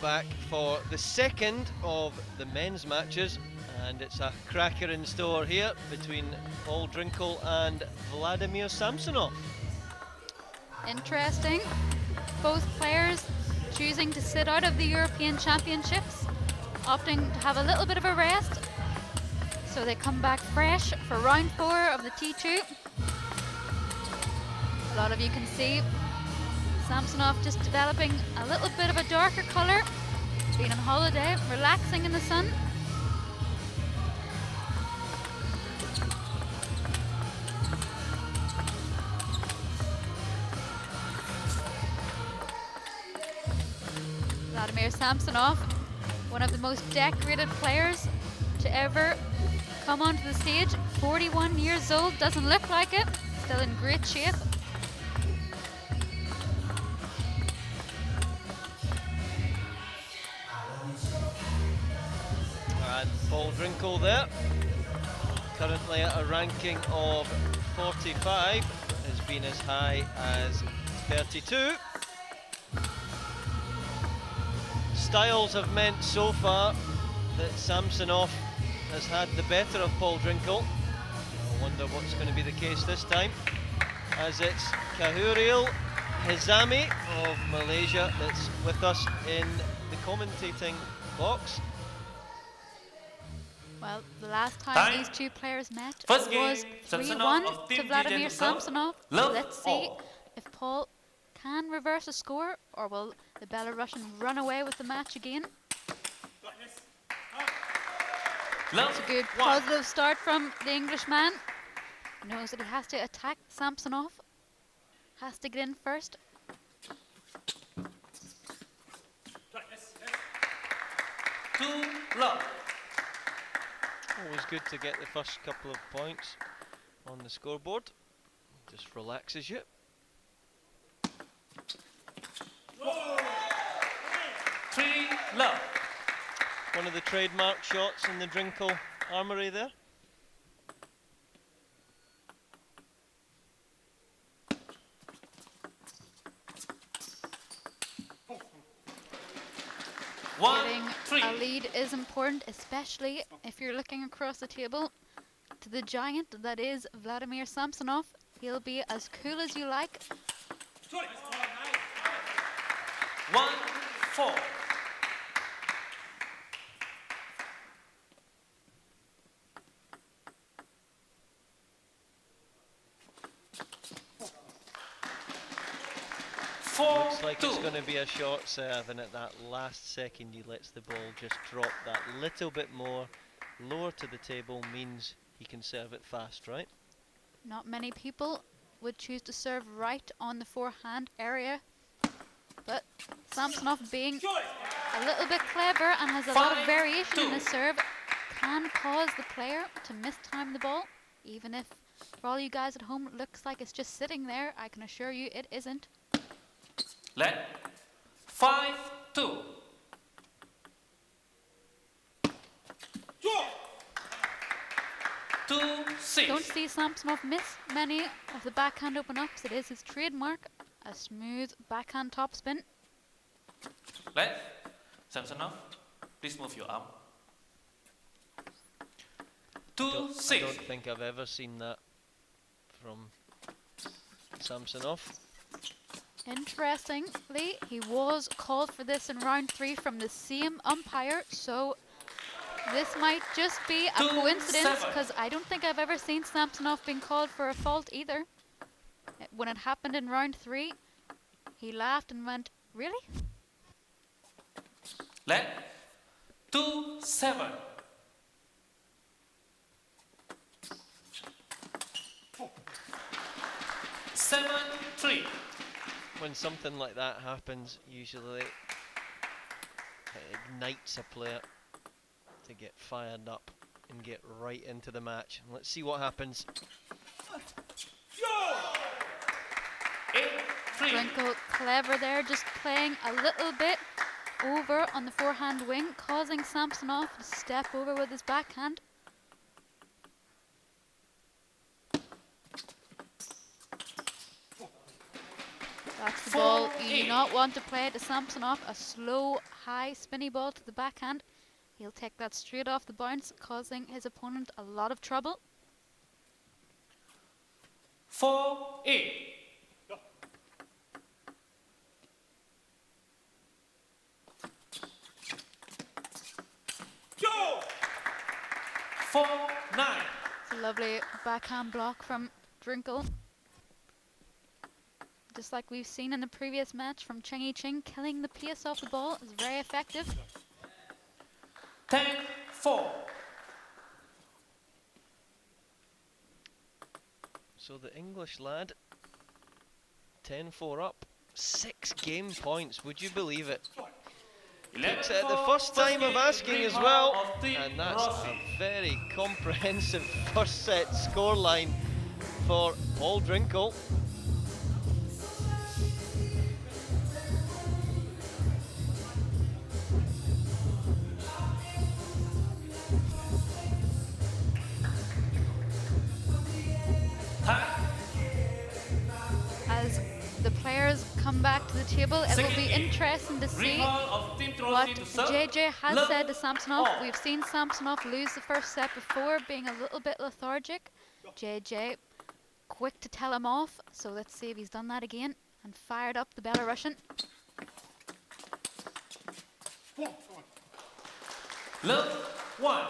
back for the second of the men's matches, and it's a cracker in store here between Paul Drinkhall and Vladimir Samsonov. Interesting. Both players choosing to sit out of the European Championships, opting to have a little bit of a rest, so they come back fresh for round 4 of the T2. A lot of you can see Samsonov just developing a little bit of a darker colour, being on holiday, relaxing in the sun. Vladimir Samsonov, one of the most decorated players to ever come onto the stage. 41 years old, doesn't look like it, still in great shape. And Paul Drinkhall there, currently at a ranking of 45, has been as high as 32. Styles have meant so far that Samsonov has had the better of Paul Drinkhall. I wonder what's going to be the case this time, as it's Kahuriel Hizami of Malaysia that's with us in the commentating box. Well, the last time these two players met was 3-1 to Vladimir Samsonov. Let's see if Paul can reverse a score, or will the Belarusian run away with the match again. It's a good positive start from the Englishman. He knows that he has to attack Samsonov, has to get in first. Too low. Always good to get the first couple of points on the scoreboard. Just relaxes you. Three low. One of the trademark shots in the Drinkhall armoury there. Getting a lead is important, especially if you're looking across the table to the giant that is Vladimir Samsonov. He'll be as cool as you like. 1-4. Looks like it's going to be a short serve, and at that last second he lets the ball just drop that little bit more lower to the table, means he can serve it fast, right? Not many people would choose to serve right on the forehand area, but Samsonov, being a little bit clever and has a lot of variation in his serve, can cause the player to mistime the ball, even if for all you guys at home it looks like it's just sitting there. I can assure you it isn't. Let 5-2. Don't see Samsonov miss many of the backhand open-ups. It is his trademark, a smooth backhand topspin. Let Samsonov, please move your arm. 2-6. I don't think I've ever seen that from Samsonov. Interestingly, he was called for this in round 3 from the same umpire, so this might just be a coincidence, because I don't think I've ever seen Samsonov being called for a fault either. When it happened in round 3, he laughed and went, "Really?" Let 2-7. 7-3. When something like that happens, usually it ignites a player to get fired up and get right into the match. Let's see what happens. 8-3. Drinkhall clever there, just playing a little bit over on the forehand wing, causing Samsonov to step over with his backhand. That's the 4, ball you 8. do not want to play to Samsonov. A slow, high, spinny ball to the backhand. He'll take that straight off the bounce, causing his opponent a lot of trouble. 4, 8. Go! 4, 9. It's a lovely backhand block from Drinkhall. Just like we've seen in the previous match from Cheng Ching, killing the pace off the ball is very effective. 10, 4. So the English lad, 10-4 up, 6 game points, would you believe it? Takes it the first time of asking as well, and that's a very comprehensive first set scoreline for Paul Drinkhall. As the players come back to the table, it will be interesting to see what JJ has said to Samsonov. We've seen Samsonov lose the first set before, being a little bit lethargic. JJ quick to tell him off, so let's see if he's done that again and fired up the Belarusian. Love 1.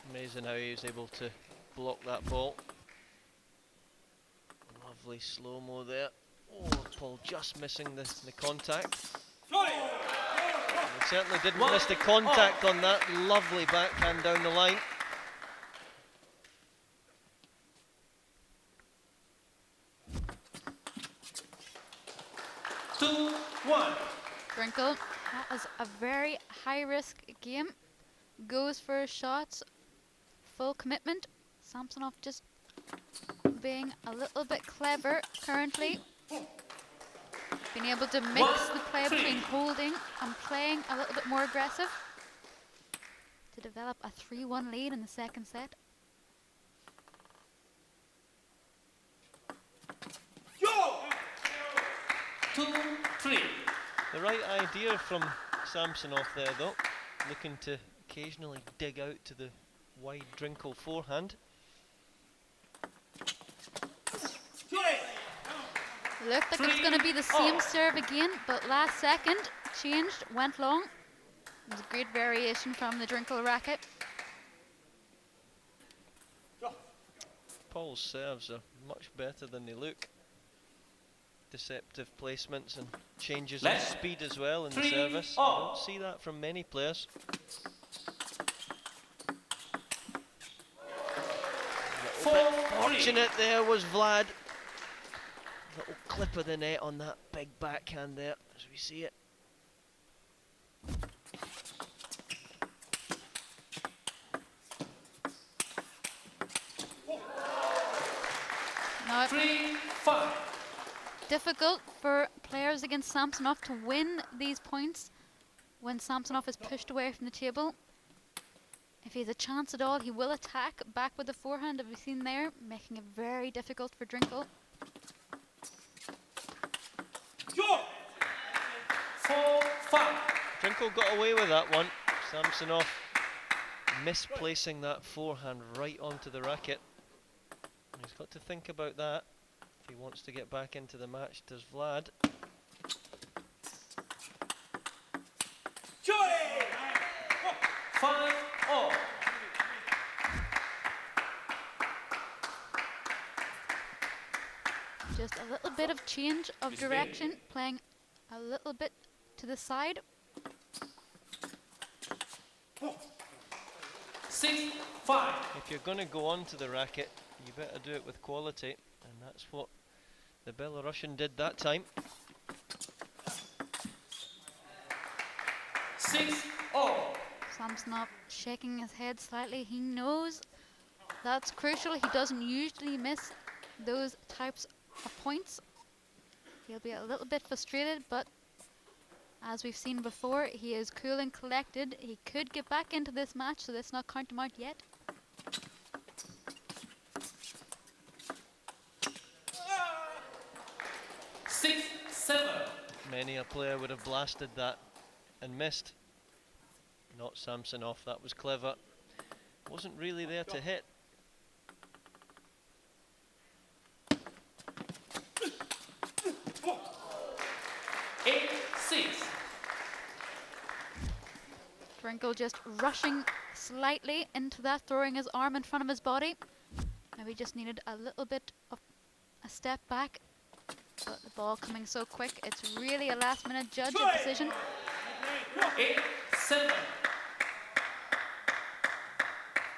Amazing how he was able to block that ball. Lovely slow-mo there. Oh, Paul just missing the contact. He certainly didn't miss the contact on that lovely backhand down the line. Drinkhall, that was a very high-risk game. Goes for his shots, full commitment. Samsonov just being a little bit clever currently. Being able to mix the play between holding and playing a little bit more aggressive to develop a 3-1 lead in the second set. Go! 2, 3. The right idea from Samsonov there though, looking to occasionally dig out to the wide Drinkhall forehand. Looked like it was going to be the same serve again, but last second changed, went long. It was a great variation from the Drinkhall racket. Paul's serves are much better than they look. Deceptive placements and changes in speed as well in the service. You don't see that from many players. Fortunate there was Vlad. Little clip of the net on that big backhand there, as we see it. Now, 3, 5. difficult for players against Samsonov to win these points when Samsonov is pushed away from the table. If he has a chance at all, he will attack back with the forehand, as we've seen there, making it very difficult for Drinkhall. 4, 5. Drinkhall got away with that one. Samsonov misplacing that forehand right onto the racket. He's got to think about that if he wants to get back into the match. Does Vlad? 5, all. Just a little bit of change of direction, playing a little bit to the side. 6, 5. If you're going to go onto the racket, you better do it with quality, and that's what the Belarusian did that time. 6, all. Samsonov shaking his head slightly. He knows that's crucial. He doesn't usually miss those types of points. He'll be a little bit frustrated, but as we've seen before, he is cool and collected. He could get back into this match, so let's not count him out yet. 6, Many a player would have blasted that and missed. Not Samsonov, that was clever. Wasn't really there to hit. Drinkhall just rushing slightly into that, throwing his arm in front of his body. Maybe just needed a little bit of a step back. But the ball coming so quick, it's really a last-minute judge decision. 8-7.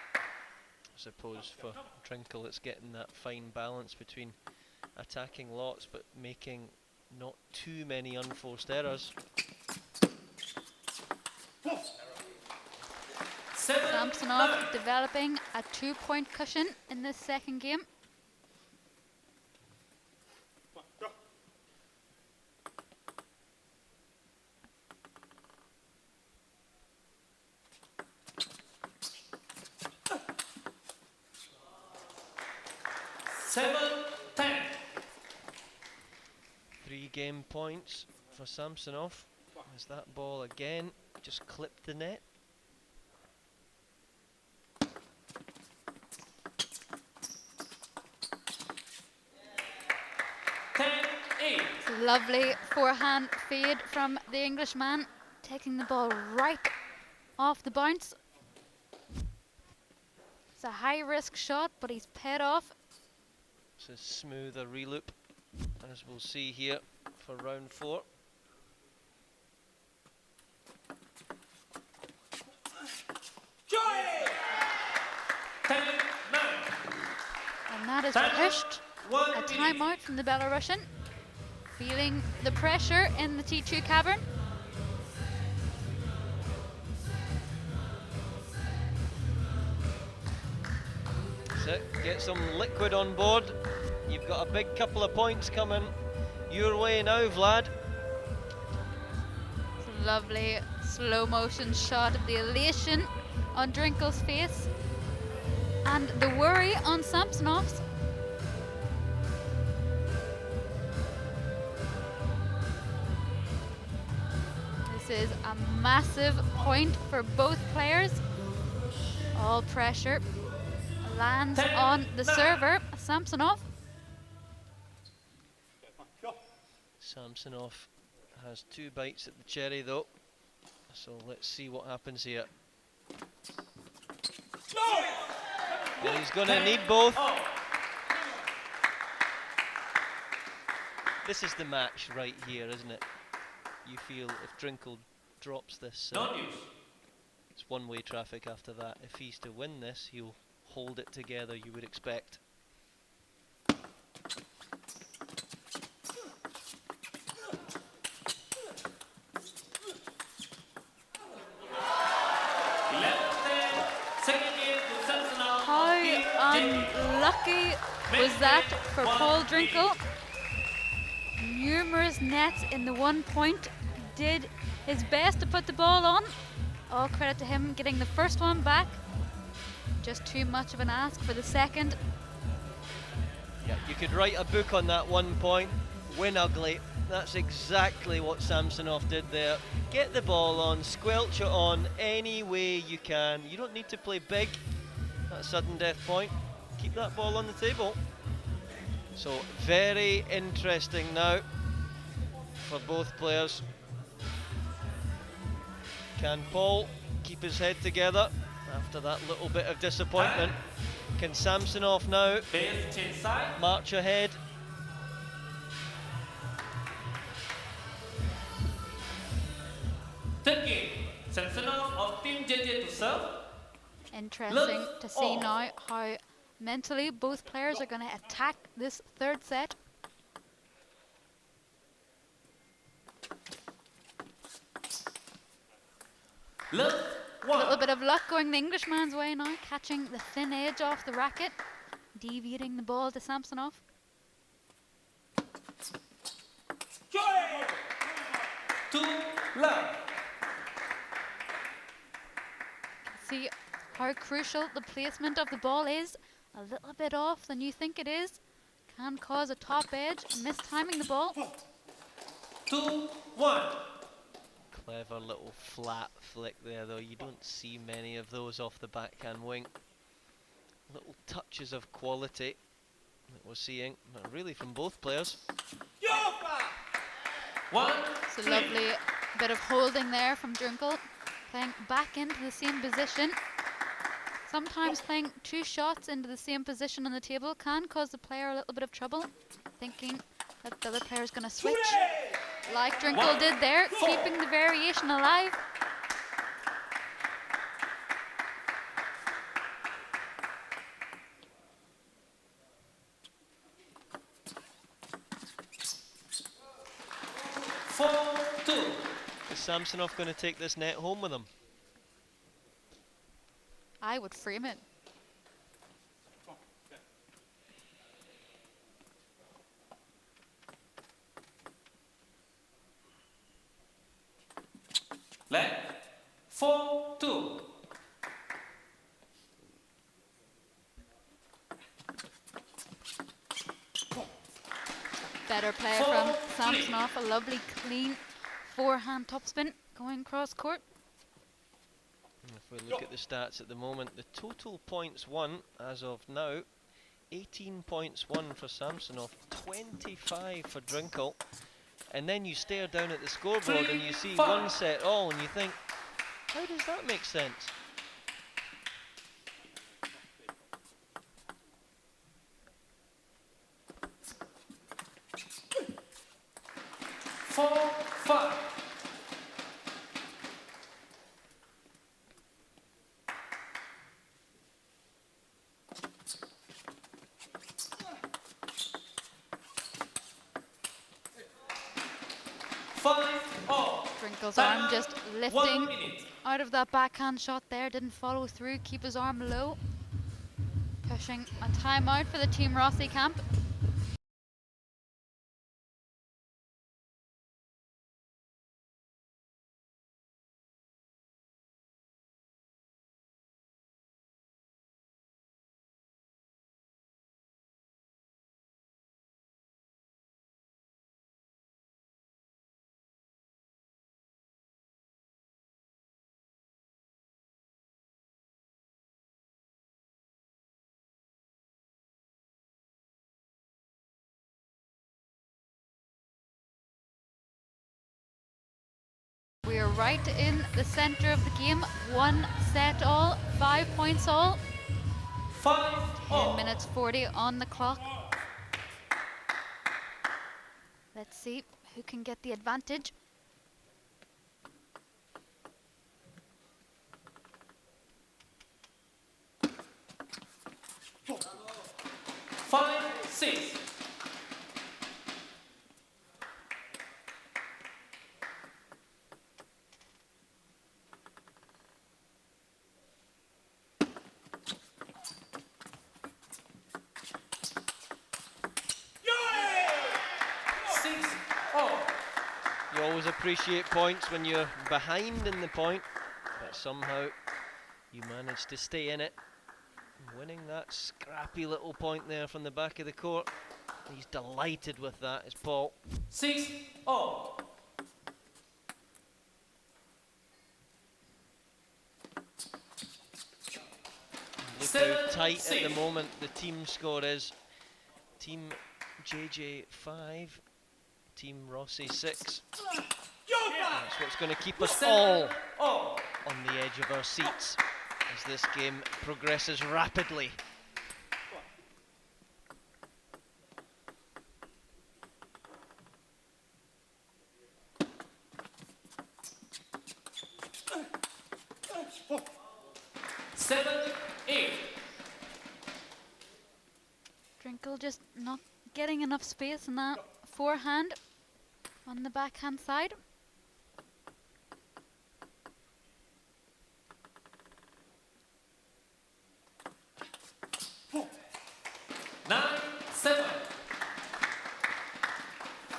I suppose for Drinkhall it's getting that fine balance between attacking lots but making not too many unforced errors. Samsonov developing a 2-point cushion in this second game. Seven, 10. 3 game points for Samsonov as that ball again just clipped the net. Lovely forehand fade from the Englishman, taking the ball right off the bounce. It's a high-risk shot, but he's paid off. It's a smoother reloop, as we'll see here for round 4. And that is pushed. A timeout from the Belarusian. Feeling the pressure in the T2 cavern. So get some liquid on board. You've got a big couple of points coming your way now, Vlad. It's a lovely slow motion shot of the elation on Drinkhall's face and the worry on Samsonov's. This is a massive point for both players. All pressure lands on the server, Samsonov. Samsonov has 2 bites at the cherry though, so let's see what happens here. And he's going to need both. This is the match right here, isn't it? You feel if Drinkhall drops this, it's one-way traffic after that. If he's to win this, he'll hold it together, you would expect. How unlucky was that for Paul Drinkhall? Numerous nets in the 1 point. Did his best to put the ball on. All credit to him getting the first one back. Just too much of an ask for the second. Yeah, you could write a book on that 1 point. Win ugly. That's exactly what Samsonov did there. Get the ball on, squelch it on any way you can. You don't need to play big at sudden death point. Keep that ball on the table. So very interesting now for both players. Can Paul keep his head together after that little bit of disappointment? Can Samsonov now march ahead? Third game, Samsonov of Team JJ to serve. Interesting to see now how mentally both players are going to attack this third set. A little bit of luck going the Englishman's way now, catching the thin edge off the racket, deviating the ball to Samsonov. See how crucial the placement of the ball is. A little bit off than you think it is can cause a top edge, mistiming the ball. 2-1. Clever little flat flick there, though. You don't see many of those off the backhand wing. Little touches of quality that we're seeing, really from both players. 1-3. It's a lovely bit of holding there from Drinkhall, playing back into the same position. Sometimes playing two shots into the same position on the table can cause the player a little bit of trouble, thinking that the other player is going to switch, like Drinkhall did there, keeping the variation alive. Is Samsonov going to take this net home with him? I would frame it. Leg 4-2. Better play from Samsonov, a lovely clean forehand topspin going cross court. If we look at the stats at the moment, the total points won as of now, 18 points won for Samsonov, 25 for Drinkhall. And then you stare down at the scoreboard and you see 1 set all and you think, how does that make sense? Drinkhall's arm just lifting out of that backhand shot there, didn't follow through, keep his arm low. Pushing a timeout for the Team Rossi camp. We are right in the center of the game. 1 set all, 5 points all. 10 minutes 40 on the clock. Let's see who can get the advantage. You always appreciate points when you're behind in the point, but somehow you manage to stay in it. Winning that scrappy little point there from the back of the court. He's delighted with that, is Paul. 6-0. Look how tight at the moment the team score is. Team JJ 5, Team Rossi 6. That's what's going to keep us all on the edge of our seats as this game progresses rapidly. Drinkhall just not getting enough space in that forehand on the backhand side.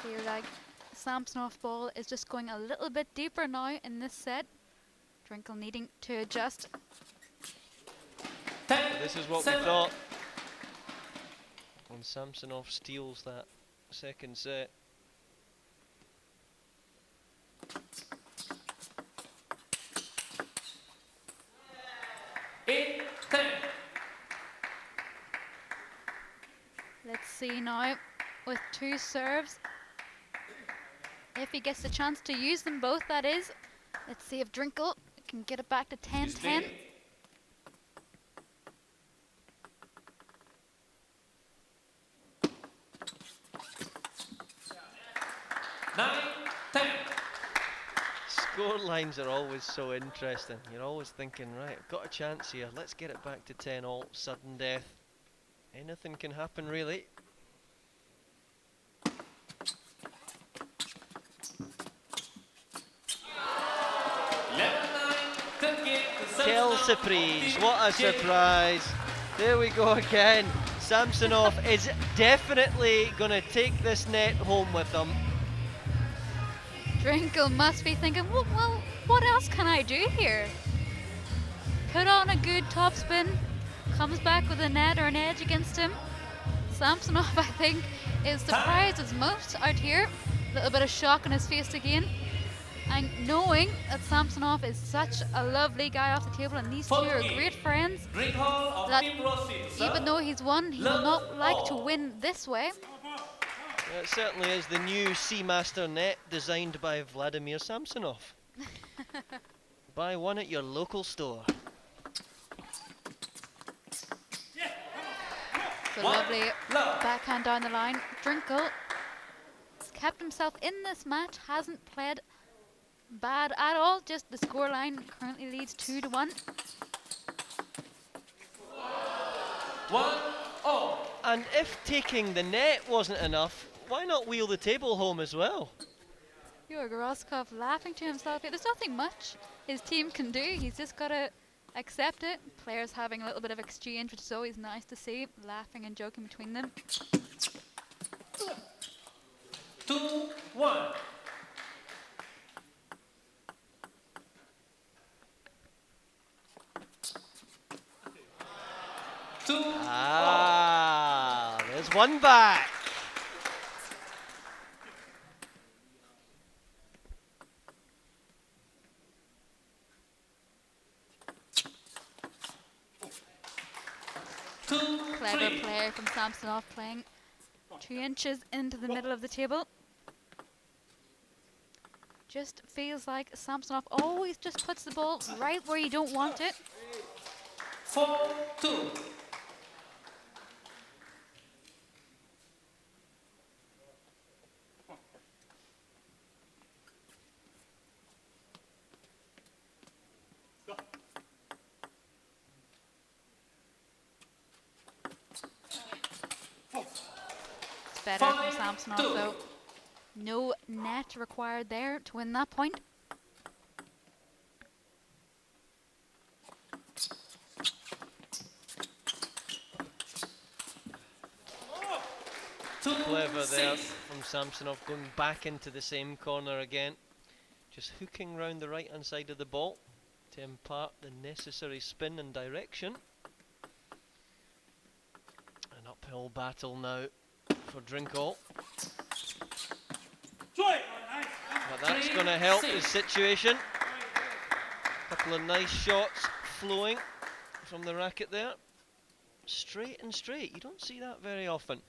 Feel like Samsonov ball is just going a little bit deeper now in this set. Drinkhall needing to adjust. This is what we thought when Samsonov steals that second set. see now with 2 serves. If he gets the chance to use them both, that is. Let's see if Drinkhall can get it back to 10-10. Score lines are always so interesting. You're always thinking, right, I've got a chance here. Let's get it back to 10 all. Sudden death. Anything can happen, really. Quelle surprise, what a surprise. There we go again. Samsonov is definitely going to take this net home with him. Drinkhall must be thinking, well, what else can I do here? Put on a good topspin, comes back with a net or an edge against him. Samsonov, I think, is surprised as most out here. A little bit of shock on his face again. And knowing that Samsonov is such a lovely guy off the table and these two are great friends, that even though he's won, he will not like to win this way. It certainly is the new Seamaster net designed by Vladimir Samsonov. Buy one at your local store. So lovely backhand down the line. Drinkhall has kept himself in this match, hasn't played bad at all, just the scoreline currently leads 2-1. 1-0. And if taking the net wasn't enough, why not wheel the table home as well? Georg Roskov laughing to himself. There's nothing much his team can do. He's just got to accept it. Players having a little bit of exchange, which is always nice to see, laughing and joking between them. 2-1. There's one back. Clever player from Samsonov, playing 2 inches into the middle of the table. Just feels like Samsonov always just puts the ball right where you don't want it. 4-2. Better from Samsonov, though. No net required there to win that point. Clever there from Samsonov, going back into the same corner again. Just hooking round the right hand side of the ball to impart the necessary spin and direction. An uphill battle now for Drinkhall. But that's going to help his situation. A couple of nice shots flowing from the racket there. Straight and straight. You don't see that very often.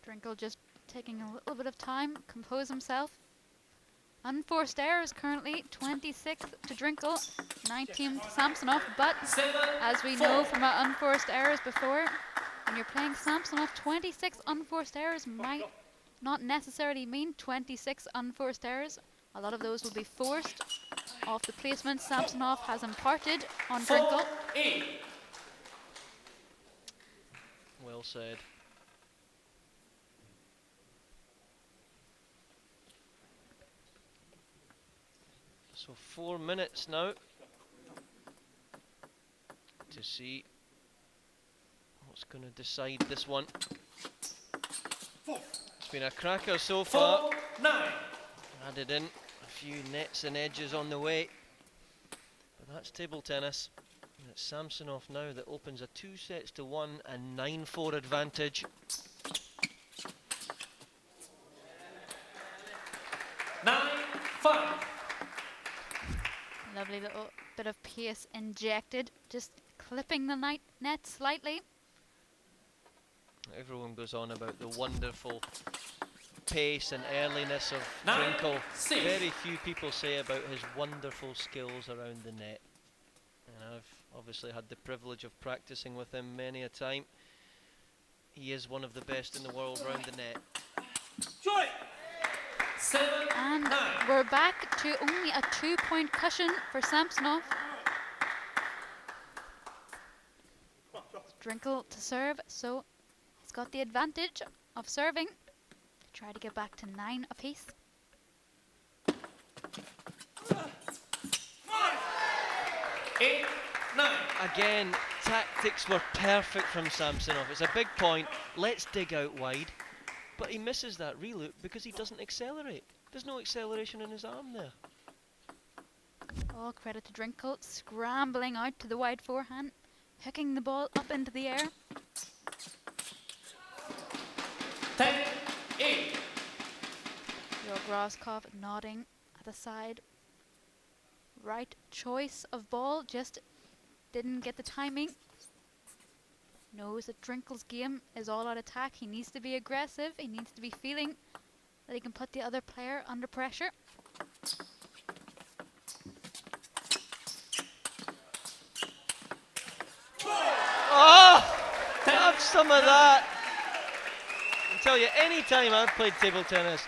Drinkhall just taking a little bit of time, compose himself. Unforced errors currently 26th to Drinkhall, 19th to Samsonov, but as we know from our unforced errors before, when you're playing Samsonov, 26 unforced errors might not necessarily mean 26 unforced errors. A lot of those will be forced off the placement Samsonov has imparted on Drinkhall. Well said. So 4 minutes now to see what's going to decide this one. It's been a cracker so far. 4-9. Added in a few nets and edges on the way. But that's table tennis. And it's Samsonov now that opens a 2-1 and 9-4 advantage. 5. Lovely little bit of pace injected, just clipping the net slightly. Everyone goes on about the wonderful pace and earliness of 9, Drinkhall. 6. Very few people say about his wonderful skills around the net. And I've obviously had the privilege of practicing with him many a time. He is one of the best in the world around the net. 7, And 9. we're back to only a 2-point cushion for Samsonov. Drinkhall to serve, so he's got the advantage of serving to try to get back to 9 apiece. 8, 9. Again, tactics were perfect from Samsonov. It's a big point. Let's dig out wide. But he misses that reloop because he doesn't accelerate. There's no acceleration in his arm there. All credit to Drinkhall, scrambling out to the wide forehand, hooking the ball up into the air. 10, 8. Groskov nodding at the side. Right choice of ball, just didn't get the timing. Knows that Drinkhall's game is all out attack. He needs to be aggressive. He needs to be feeling that he can put the other player under pressure. Oh! Have some of that! I tell you, any time I've played table tennis,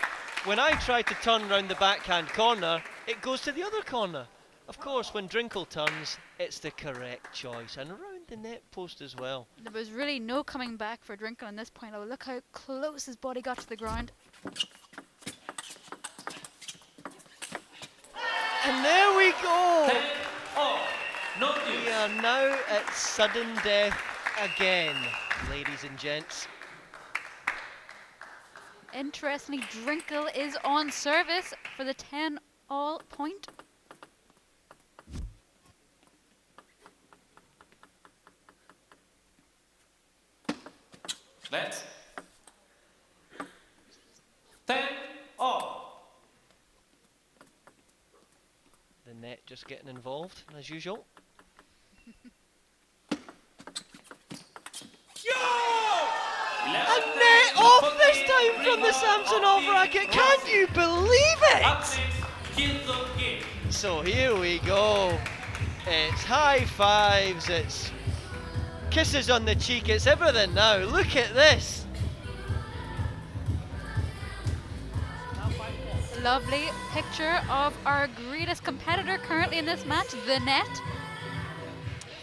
when I try to turn round the backhand corner, it goes to the other corner. Of course, when Drinkhall turns, it's the correct choice, and around the net post as well. There was really no coming back for Drinkhall at this point. Oh, look how close his body got to the ground. And there we go! 10, all. No We use. are now at sudden death again, ladies and gents. Interestingly, Drinkhall is on service for the 10-all point. Let's. 10, all. The net just getting involved, as usual. A net off this time from the Samsonov racket. Can you believe it? So here we go. It's high fives, it's kisses on the cheek, it's everything now. Look at this. Lovely picture of our greatest competitor currently in this match, the net.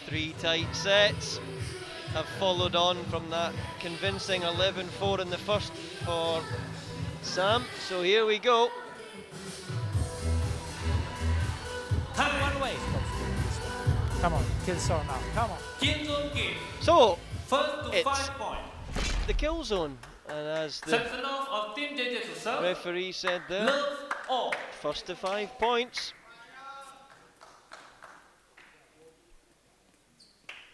3 tight sets have followed on from that convincing 11-4 in the first for Sam. So here we go. One way. Come on, kill Sor now. Come on. So First to It's 5 points. the kill zone, and as the Samsonov of Team JJ to serve. referee said there, Love all. first to 5 points.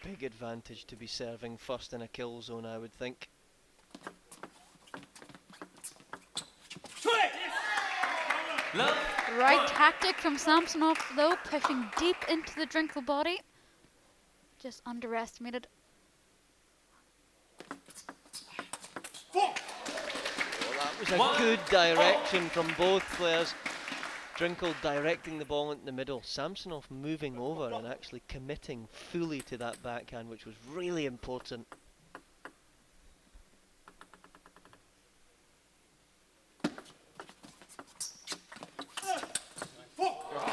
Big advantage to be serving first in a kill zone, I would think. Love. Right one. tactic from Samsonov though, pushing deep into the Drinkhall body. Just underestimated. Well, that was a One, good direction from both players. Drinkhall directing the ball into the middle. Samsonov moving over and actually committing fully to that backhand, which was really important.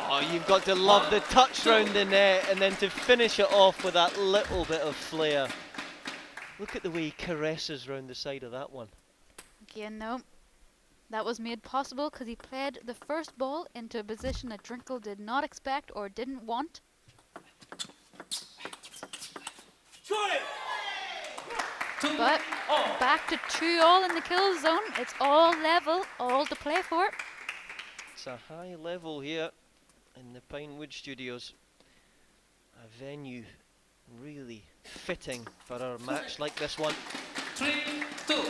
Oh, you've got to love the touch round the net and then to finish it off with that little bit of flair. Look at the way he caresses round the side of that one. Again though, that was made possible because he played the first ball into a position that Drinkhall did not expect or didn't want. But back to 2-all in the kill zone. It's all level, all to play for. It's a high level here in the Pinewood Studios. A venue really fitting for a match like this one. 3-2.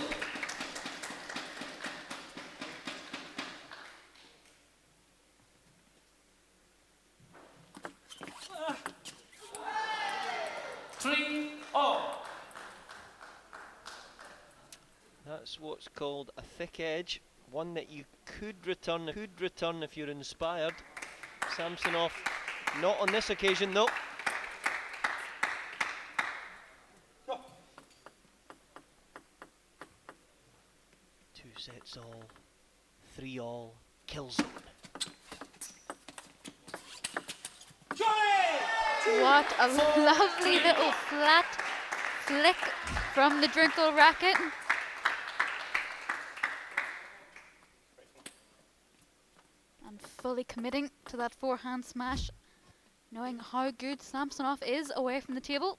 That's what's called a thick edge, one that you could return if you're inspired. Samsonov, not on this occasion though. 2 sets all, 3 all, kill zone. What a lovely little flat flick from the Drinkhall racket. And fully committing to that forehand smash, knowing how good Samsonov is away from the table.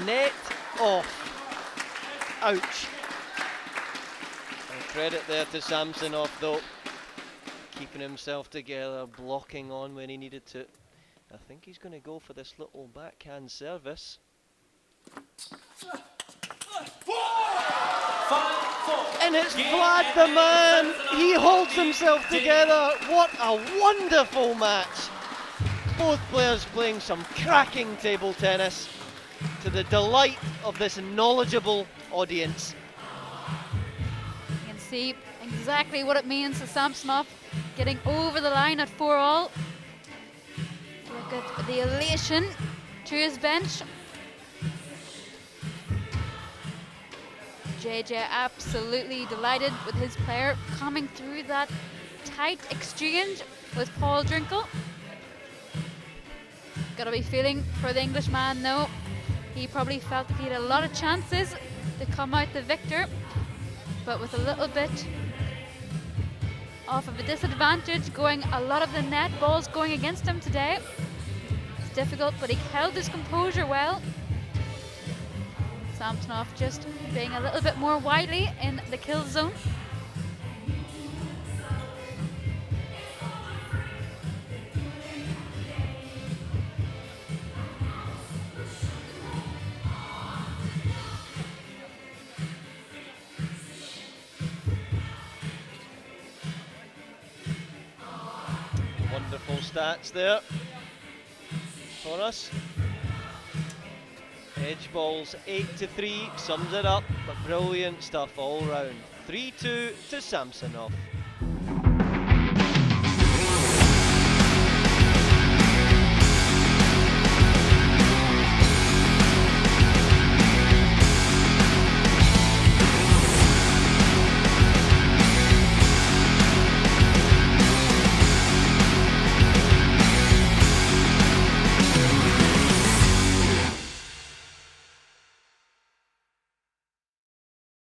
Net off. Ouch. And credit there to Samsonov though, keeping himself together, blocking on when he needed to. I think he's going to go for this little backhand service. 5-4. And it's Vlad the man. He holds himself together. What a wonderful match. Both players playing some cracking table tennis to the delight of this knowledgeable audience. You can see exactly what it means to Samsonov getting over the line at 4-all. Look at the elation to his bench. JJ absolutely delighted with his player coming through that tight exchange with Paul Drinkhall. Gotta be feeling for the Englishman though. He probably felt that he had a lot of chances to come out the victor, but with a little bit off of a disadvantage, going a lot of the net balls going against him today. It's difficult, but he held his composure well. Samsonov just being a little bit more wily in the kill zone. Wonderful stats there for us. Edge balls 8-3, sums it up, but brilliant stuff all round. 3-2 to Samsonov.